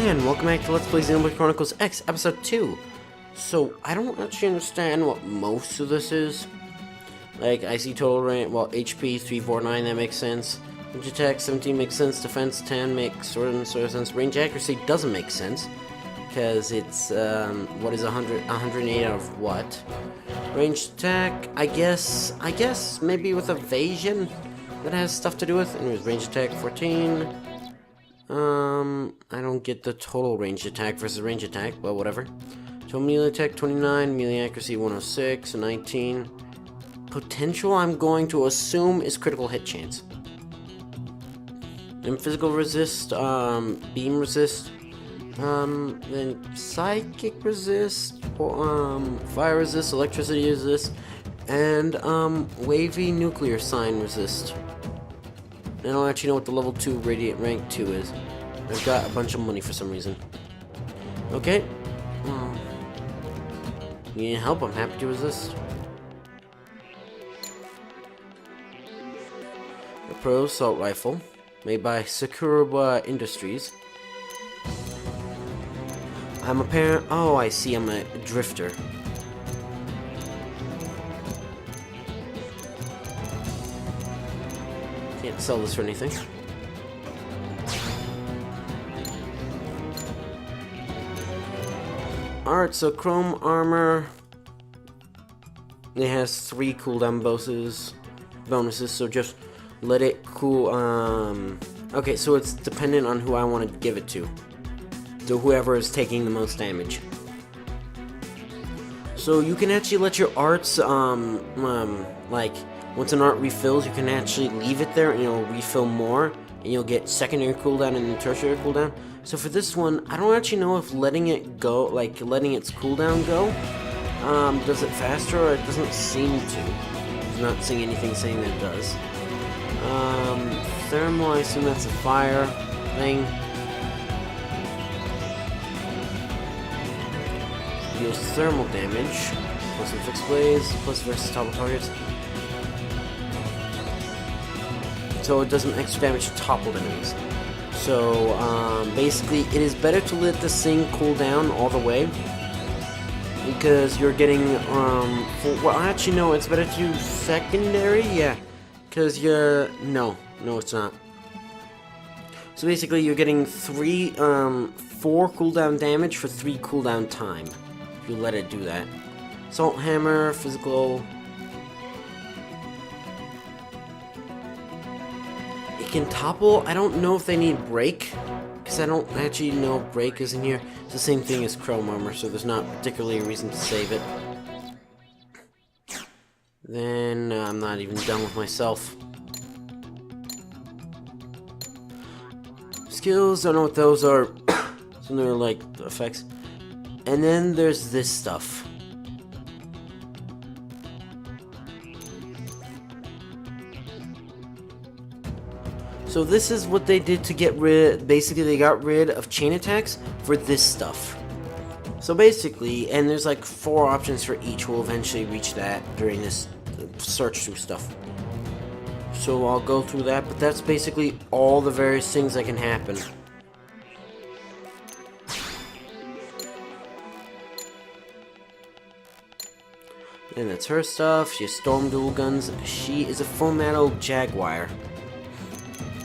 and welcome back to Let's Play Xenoblade Chronicles X, Episode 2. So, I don't actually understand what most of this is. Like, I see total range, well, HP 349, that makes sense. Range attack 17 makes sense, defense 10 makes sort of sense. Range accuracy doesn't make sense, because it's, what is 108 out of what? Range attack, I guess, maybe with evasion, that has stuff to do with. Anyways, range attack 14. I don't get the total range attack versus range attack, but whatever. So melee attack 29, melee accuracy 106, 19. Potential I'm going to assume is critical hit chance. And physical resist, beam resist, then psychic resist, fire resist, electricity resist, and wavy nuclear sign resist. I don't actually know what the level 2 radiant rank 2 is. I've got a bunch of money for some reason. Okay. You need help? I'm happy to resist. A Pro Assault Rifle, made by Sakura Industries. I'm a parent. Oh, I see. I'm a drifter. Can't sell this for anything. Alright, so Chrome Armor. It has 3 cooldown bonuses, so just let it cool. Okay, so it's dependent on who I want to give it to. So whoever is taking the most damage. So you can actually let your arts, like, once an art refills, you can actually leave it there and it'll refill more, and you'll get secondary cooldown and tertiary cooldown. So for this one, I don't actually know if letting it go, like letting its cooldown go, does it faster, or it doesn't seem to. I'm not seeing anything saying that it does. Thermal, I assume that's a fire thing. Deals thermal damage, plus some fixed blaze, plus versus topple targets. So it does some extra damage to toppled enemies. So, basically, it is better to let this thing cool down all the way, because you're getting, well, actually, no, it's better to use secondary, yeah, because you're, no, it's not. So basically, you're getting 4 cooldown damage for 3 cooldown time, if you let it do that. Salt Hammer, physical. It can topple. I don't know if they need break, because I don't actually know if break is in here. It's the same thing as Chrome Armor, so there's not particularly a reason to save it. Then I'm not even done with myself. Skills, I don't know what those are. So they're like effects. And then there's this stuff. So this is what they did to get rid, basically they got rid of chain attacks for this stuff. So basically, and there's like 4 options for each, we'll eventually reach that during this search through stuff. So I'll go through that, but that's basically all the various things that can happen. And that's her stuff. She has storm dual guns. She is a full metal jaguar.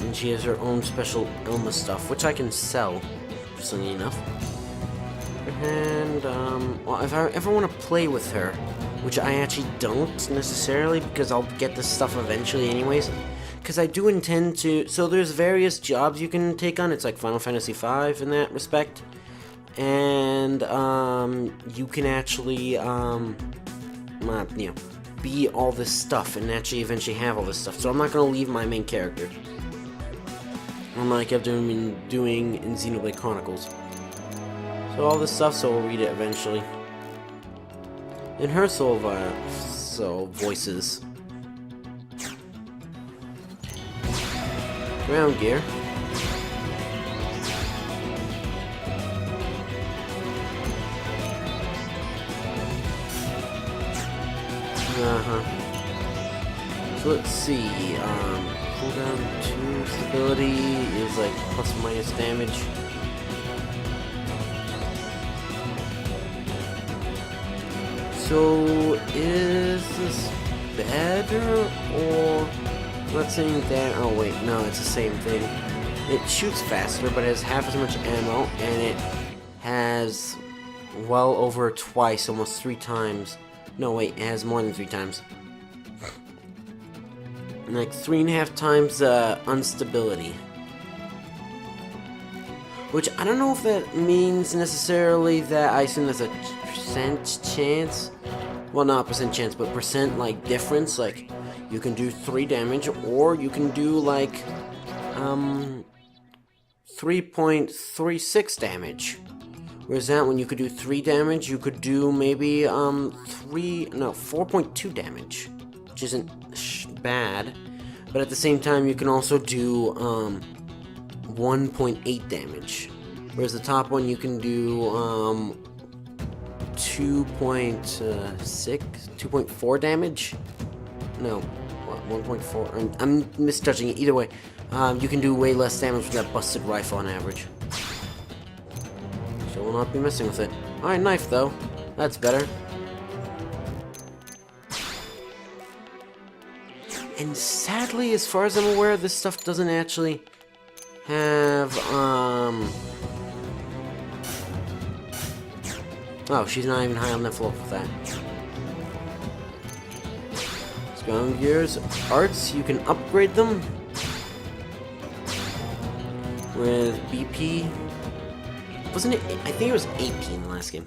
And she has her own special Ilma stuff, which I can sell, interestingly enough. And, well, if I ever want to play with her, which I actually don't necessarily, because I'll get this stuff eventually anyways, because I do intend to, so there's various jobs you can take on. It's like Final Fantasy V in that respect. And, you can actually, you know, be all this stuff and actually eventually have all this stuff. So I'm not going to leave my main character, unlike I've been doing in Xenoblade Chronicles. So all this stuff, so we'll read it eventually. In her soul voices. Ground gear. So let's see, cooldown 2 stability is like plus minus damage. So, is this better, or... Not saying that... Oh, wait, no, it's the same thing. It shoots faster, but it has half as much ammo, and it has well over twice, almost 3 times. No, wait, it has more than 3 times. Like 3.5 times instability. Which, I don't know if that means necessarily that I assume there's a percent chance. Well, not percent chance, but percent, like, difference. Like, you can do 3 damage, or you can do, like, 3.36 damage. Whereas that when you could do 3 damage, you could do maybe 4.2 damage, which isn't bad. But at the same time, you can also do 1.8 damage. Whereas the top one you can do 2.4 damage. No, what, 1.4. I'm misjudging it. Either way. You can do way less damage with that busted rifle on average. So we'll not be messing with it. Alright, knife though. That's better. And sadly, as far as I'm aware, this stuff doesn't actually have, Oh, she's not even high on the floor with that. Strong Gears. Arts, you can upgrade them. With BP, wasn't it? I think it was AP in the last game.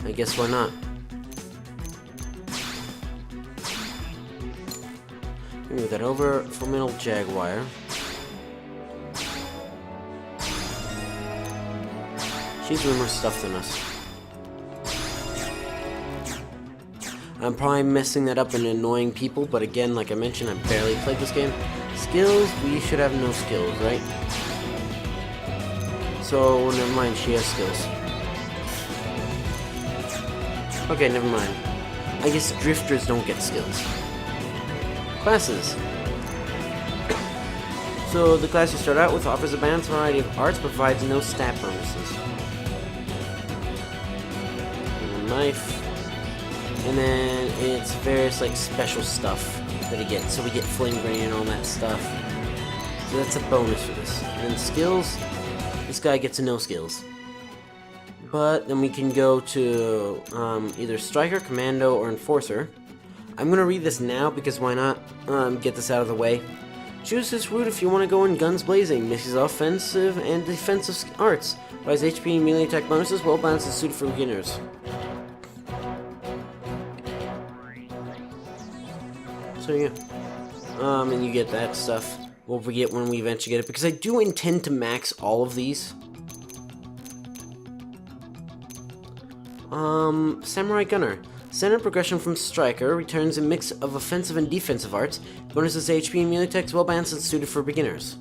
I guess why not? Move that over. Formidable Jaguar. She's way more stuff than us. I'm probably messing that up and annoying people, but again, like I mentioned, I barely played this game. Skills, we should have no skills, right? So, never mind, she has skills. Okay, never mind. I guess drifters don't get skills. Classes. So, the class you start out with offers a balanced variety of arts, but provides no stat bonuses. And a knife. And then it's various like special stuff that he gets. So we get flame grenade and all that stuff. So that's a bonus for this. And then skills, this guy gets no skills. But then we can go to either striker, commando, or enforcer. I'm gonna read this now because why not? Get this out of the way. Choose this route if you want to go in guns blazing. Mixes offensive and defensive arts. Provides HP and melee attack bonuses. Well balanced and suited for beginners. So yeah, and you get that stuff. We'll forget when we eventually get it, because I do intend to max all of these. Samurai Gunner. Standard progression from Striker returns a mix of offensive and defensive arts. Bonuses HP and melee attacks, well balanced and suited for beginners.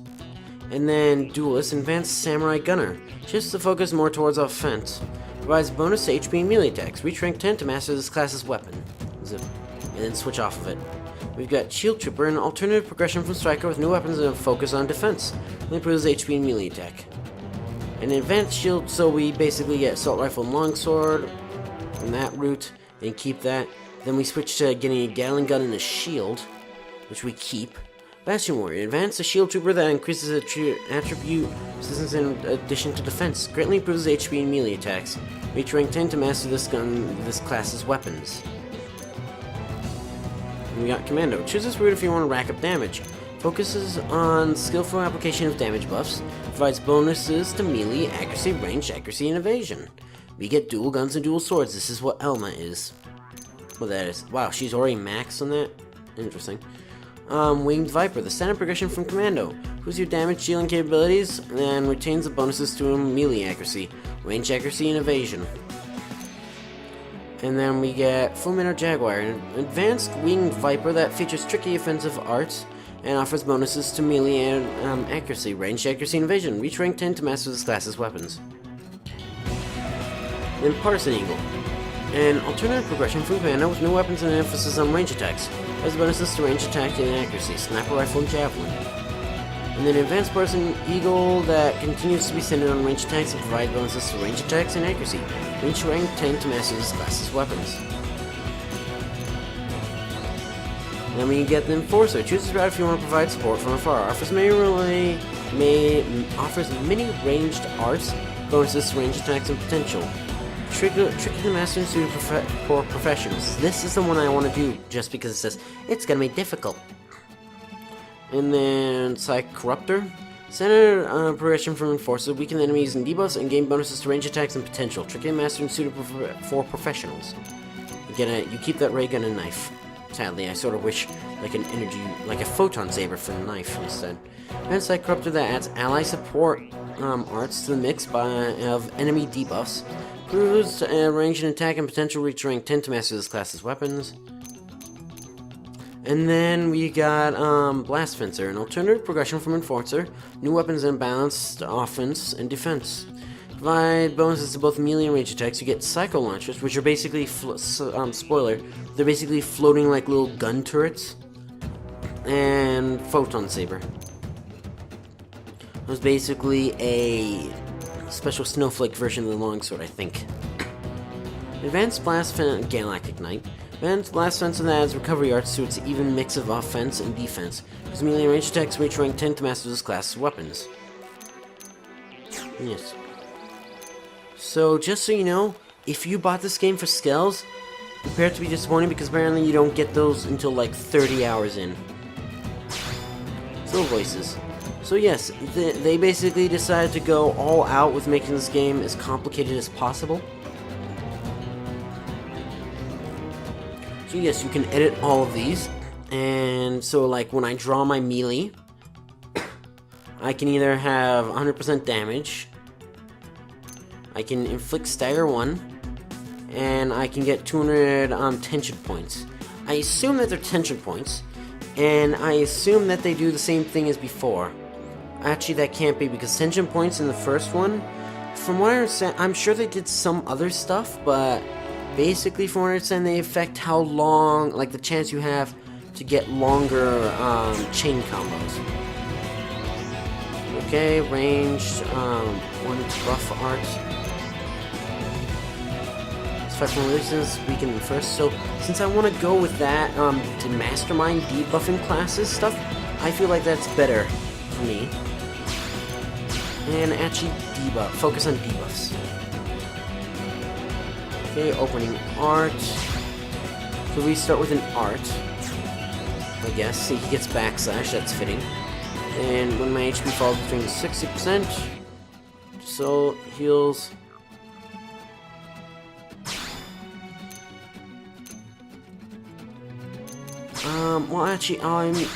And then Duelist, Advanced Samurai Gunner. Shifts the focus more towards offense. Provides bonus to HP and melee attacks. Reach rank 10 to master this class's weapon. And then switch off of it. We've got Shield Trooper, an alternative progression from Striker with new weapons and a focus on defense. It improves HP and melee attack. An advanced shield, so we basically get Assault Rifle and Longsword from that route, and keep that. Then we switch to getting a Gatling Gun and a Shield, which we keep. Bastion Warrior, advance a Shield Trooper that increases attribute resistance in addition to defense. Greatly improves HP and melee attacks. Reach rank 10 to master this class's weapons. We got Commando. Choose this route if you want to rack up damage. Focuses on skillful application of damage buffs. Provides bonuses to melee, accuracy, range, accuracy, and evasion. We get dual guns and dual swords. This is what Elma is. Well, that is. Wow, she's already maxed on that? Interesting. Winged Viper. The standard progression from Commando. Improves your damage dealing capabilities and retains the bonuses to melee accuracy, range accuracy, and evasion. And then we get Fulminator Jaguar, an advanced winged viper that features tricky offensive arts and offers bonuses to melee and accuracy, range accuracy, and evasion. Reach rank 10 to master this class's weapons. Then Partisan Eagle, an alternative progression from Commando with new weapons and emphasis on range attacks. Has bonuses to range attack and accuracy, sniper rifle, and javelin. And then Advanced Person Eagle that continues to be centered on range attacks and provide bonuses to range attacks and accuracy. Reach rank 10 to master this class's weapons. Then we get the Enforcer. Choose this route if you want to provide support from afar. Offers many ranged arts, bonuses to range attacks and potential. Tricky the master and suited for professionals. This is the one I want to do just because it says it's gonna be difficult. And then Psych Corruptor. Center progression from Enforcer, weaken enemies and debuffs, and gain bonuses to range attacks and potential. Tricky master and suited for professionals. Again, you keep that ray gun and knife. Sadly, I sort of wish like an energy, like a photon saber for the knife instead. And Psych Corruptor that adds ally support arts to the mix of enemy debuffs. Improves range and attack and potential reach rank 10 to master this class's weapons. And then we got Blast Fencer, an alternative progression from Enforcer. New weapons and balanced offense and defense. Provide bonuses to both melee and range attacks. You get Psycho Launchers, which are basically, spoiler, they're basically floating like little gun turrets. And Photon Saber. It was basically a special snowflake version of the longsword, I think. Advanced Blast Fence Galactic Knight. Advanced Blast Fence that adds recovery arts to its even mix of offense and defense. Because melee and range attacks reach rank 10 to master this class's weapons. Yes. So, just so you know, if you bought this game for scales, prepare to be disappointed because apparently you don't get those until like 30 hours in. Still voices. So yes, they basically decided to go all out with making this game as complicated as possible. So yes, you can edit all of these. And so like when I draw my melee, I can either have 100% damage, I can inflict stagger 1, and I can get 200 tension points. I assume that they're tension points, and I assume that they do the same thing as before. Actually, that can't be, because tension points in the first one, from what I understand, I'm sure they did some other stuff, but basically, from what I understand, they affect how long, like the chance you have to get longer chain combos. Okay, ranged, one buff art. Special resistance, weaken the first. So, since I want to go with that to mastermind debuffing classes stuff, I feel like that's better for me. And actually focus on debuffs. Okay, opening art. So we start with an art, I guess. See, he gets backslash, that's fitting. And when my HP falls between 60%, so heals. Well actually, I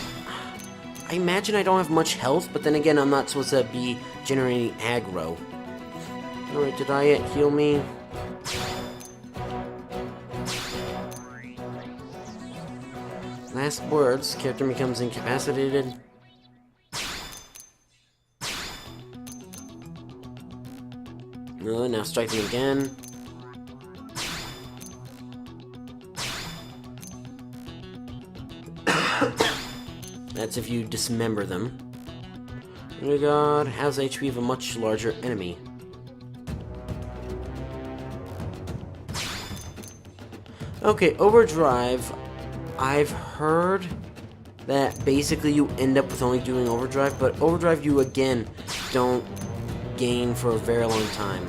imagine I don't have much health, but then again, I'm not supposed to be generating aggro. Alright, did I heal me? Last words, character becomes incapacitated. No, now strike them again. That's if you dismember them. Oh my god, has HP of a much larger enemy. Okay, Overdrive. I've heard that basically you end up with only doing Overdrive, but Overdrive you again don't gain for a very long time.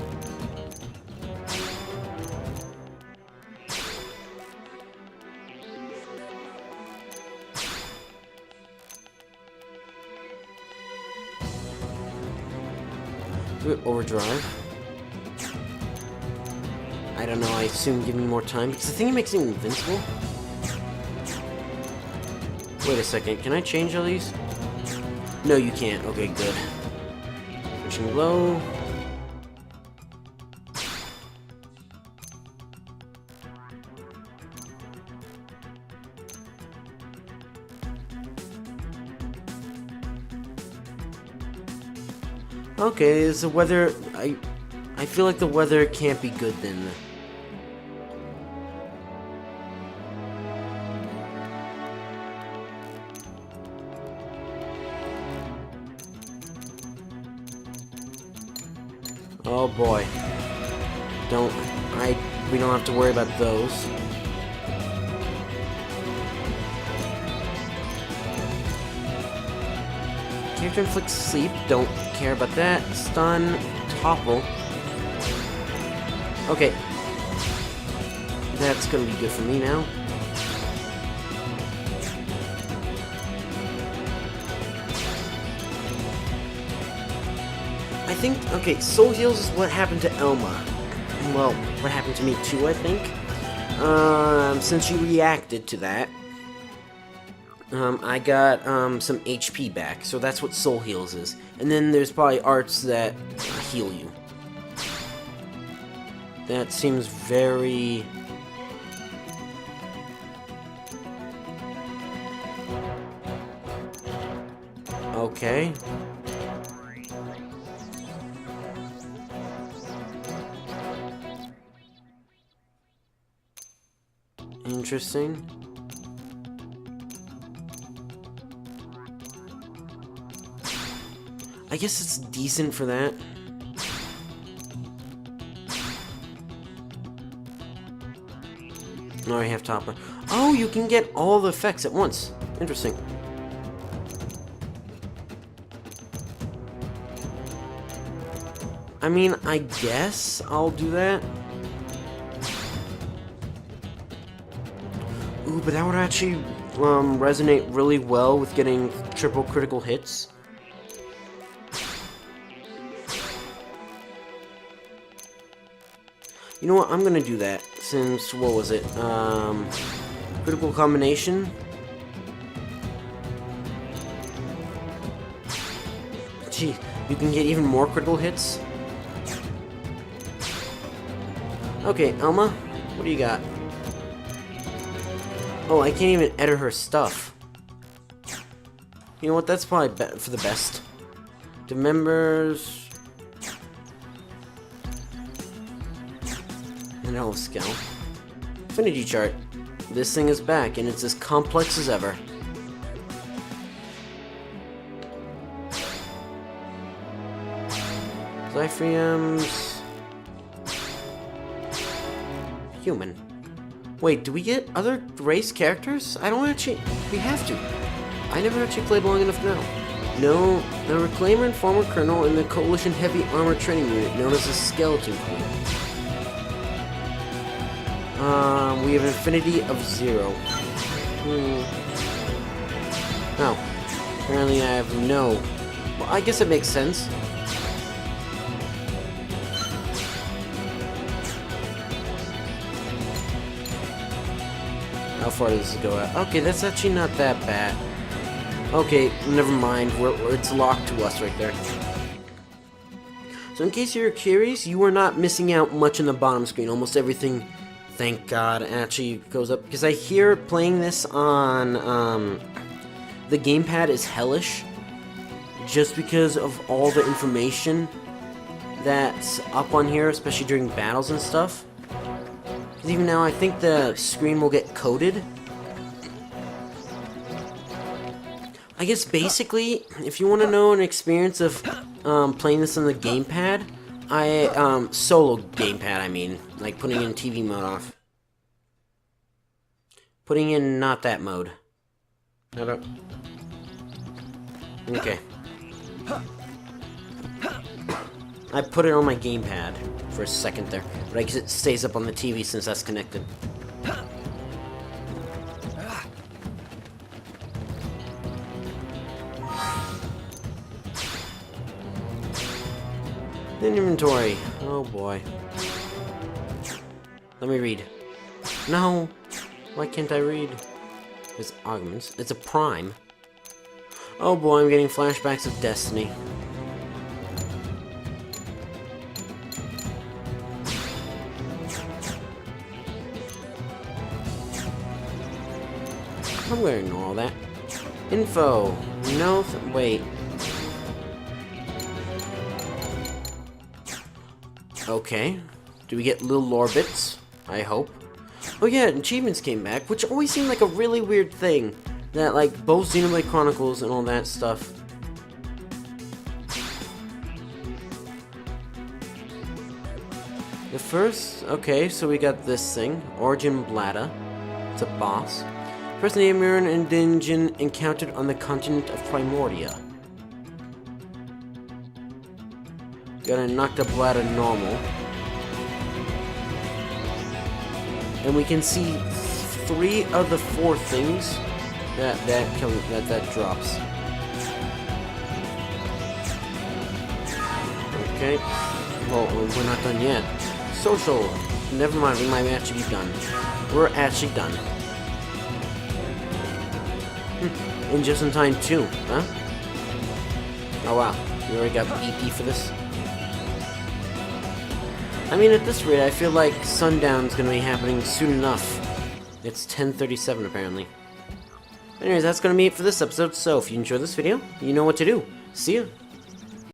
Do it Overdrive. I don't know, I assume give me more time, because the thing makes him invincible. Wait a second, can I change all these? No, you can't. Okay, good. Pushing low. Okay, is the weather... I feel like the weather can't be good then. Oh boy. We don't have to worry about those. Character inflicts sleep, don't care about that. Stun, topple. Okay. That's gonna be good for me now. I think, okay, Soul Heals is what happened to Elma. Well, what happened to me too, I think. Since you reacted to that, I got some HP back, so that's what Soul Heals is. And then there's probably arts that heal you. That seems very... okay. Interesting. I guess it's decent for that. No, I have topper. Oh, you can get all the effects at once. Interesting. I mean, I guess I'll do that. Ooh, but that would actually resonate really well with getting triple critical hits. You know what? I'm gonna do that since, what was it? Critical combination. Gee, you can get even more critical hits. Okay, Elma, what do you got? Oh, I can't even edit her stuff. You know what? That's probably for the best. The members. And Elf Skill. Affinity chart. This thing is back, and it's as complex as ever. Zyphreium's human. Wait, do we get other race characters? I don't actually... we have to. I never actually played long enough now. No, the Reclaimer and former Colonel in the Coalition Heavy Armor Training Unit, known as the Skeleton Crew. We have an affinity of 0. No. Apparently I have no... well, I guess it makes sense. How far does this go out? Okay, that's actually not that bad. Okay, never mind. It's locked to us right there. So in case you're curious, you are not missing out much on the bottom screen. Almost everything, thank God, actually goes up. Because I hear playing this on the gamepad is hellish. Just because of all the information that's up on here, especially during battles and stuff. Even now, I think the screen will get coded. I guess basically, if you want to know an experience of playing this on the gamepad, solo gamepad, I mean, like putting in TV mode off. Putting in not that mode. Okay. I put it on my gamepad for a second there, but I guess it stays up on the TV since that's connected. Inventory. Oh boy. Let me read. No. Why can't I read? It's augments. It's a prime. Oh boy, I'm getting flashbacks of Destiny. I'm gonna ignore all that. Info. No, wait. Okay. Do we get little lore bits? I hope. Oh yeah, achievements came back, which always seemed like a really weird thing. That, like, both Xenoblade Chronicles and all that stuff. first, okay, so we got this thing, Origin Bladder. It's a boss. First Nameran and dungeon encountered on the continent of Primordia. Gotta knock the bladder normal. And we can see 3 of the 4 things that drops. Okay. Well, we're not done yet. Social. Never mind, we might actually be done. We're actually done. And just in time too, huh? Oh wow, we already got EP for this. I mean, at this rate, I feel like sundown's gonna be happening soon enough. It's 10:37 apparently. Anyways, that's gonna be it for this episode, so if you enjoyed this video, you know what to do. See ya!